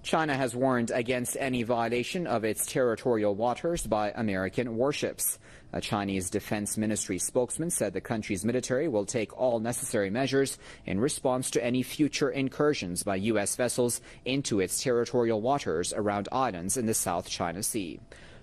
China has warned against any violation of its territorial waters by American warships. A Chinese Defense Ministry spokesman said the country's military will take all necessary measures in response to any future incursions by U.S. vessels into its territorial waters around islands in the South China Sea.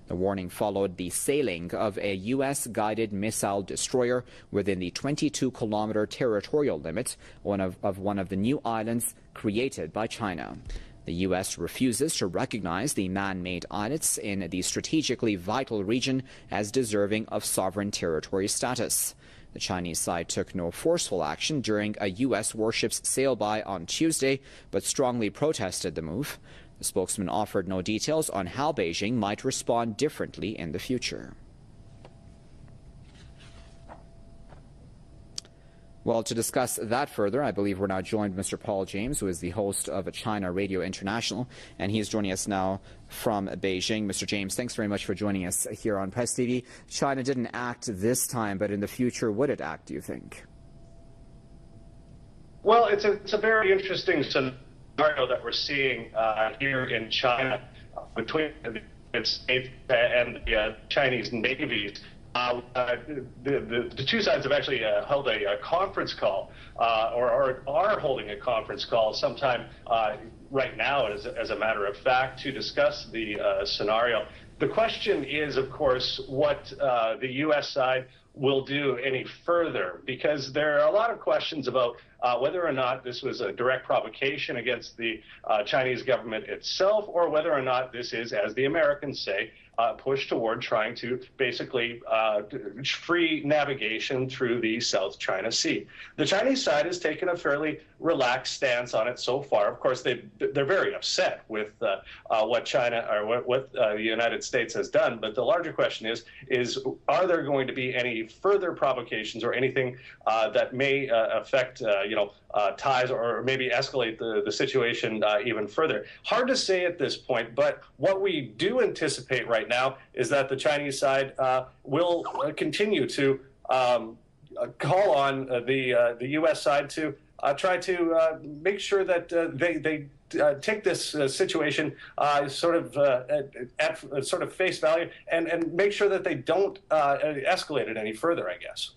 The warning followed the sailing of a U.S.-guided missile destroyer within the 22-kilometer territorial limit of one of the new islands created by China. The U.S. refuses to recognize the man-made islets in the strategically vital region as deserving of sovereign territory status. The Chinese side took no forceful action during a U.S. warship's sail-by on Tuesday, but strongly protested the move. The spokesman offered no details on how Beijing might respond differently in the future. Well, to discuss that further, I believe we're now joined by Mr. Paul James, who is the host of China Radio International, and he's joining us now from Beijing. Mr. James, thanks very much for joining us here on Press TV. China didn't act this time, but in the future, would it act, do you think? Well, it's a very interesting scenario that we're seeing here in China between the United States and the Chinese navies. The two sides have actually held a conference call, or are holding a conference call sometime right now, as a matter of fact, to discuss the scenario. The question is, of course, what the U.S. side will do any further, because there are a lot of questions about whether or not this was a direct provocation against the Chinese government itself, or whether or not this is, as the Americans say, push toward trying to basically free navigation through the South China Sea. The Chinese side has taken a fairly relaxed stance on it so far. Of course, they're very upset with what China or what the United States has done. But the larger question is are there going to be any further provocations or anything that may affect ties or maybe escalate the situation even further? Hard to say at this point, but what we do anticipate right now is that the Chinese side will continue to call on the U.S. side to try to make sure that they take this situation sort of face value and make sure that they don't escalate it any further, I guess.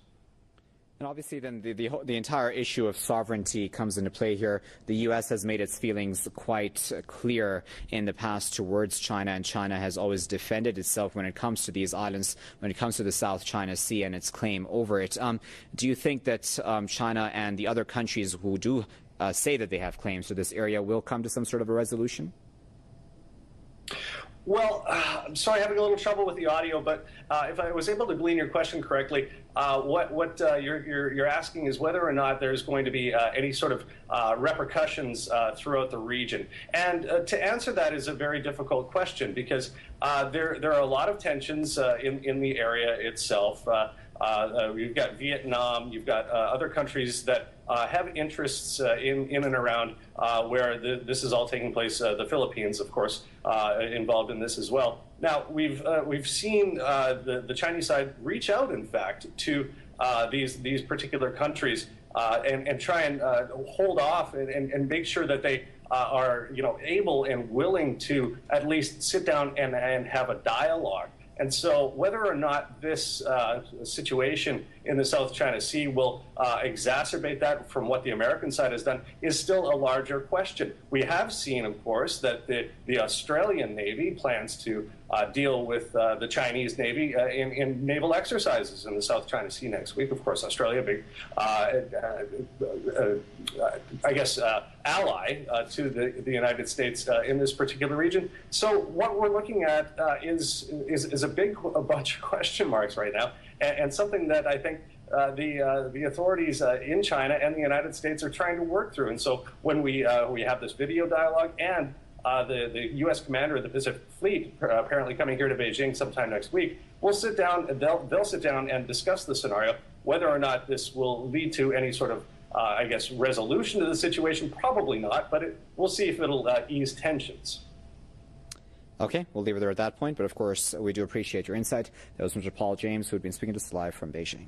And obviously then the entire issue of sovereignty comes into play here. The U.S. has made its feelings quite clear in the past towards China, and China has always defended itself when it comes to these islands, when it comes to the South China Sea and its claim over it. Do you think that China and the other countries who do say that they have claims to this area will come to some sort of a resolution? Well, I'm sorry, having a little trouble with the audio, but if I was able to glean your question correctly, what you're asking is whether or not there's going to be any sort of repercussions throughout the region. And to answer that is a very difficult question, because there are a lot of tensions in the area itself. You've got Vietnam, you've got other countries that have interests in and around where this is all taking place. The Philippines, of course, involved in this as well. Now, we've seen the Chinese side reach out, in fact, to these particular countries and try and hold off and make sure that they are able and willing to at least sit down and have a dialogue. And so whether or not this situation in the South China Sea will exacerbate that from what the American side has done is still a larger question. We have seen, of course, that the Australian Navy plans to deal with the Chinese Navy in naval exercises in the South China Sea next week. Of course, Australia, a big, ally to the United States in this particular region. So what we're looking at is a bunch of question marks right now, and something that I think the authorities in China and the United States are trying to work through. And so when we have this video dialogue and the U.S. commander of the Pacific Fleet apparently coming here to Beijing sometime next week, we'll sit down and they'll sit down and discuss the scenario. Whether or not this will lead to any sort of resolution to the situation, probably not, but we'll see if it'll ease tensions. Okay, we'll leave it there at that point, but of course we do appreciate your insight. That was Mr. Paul James, who had been speaking to us live from Beijing.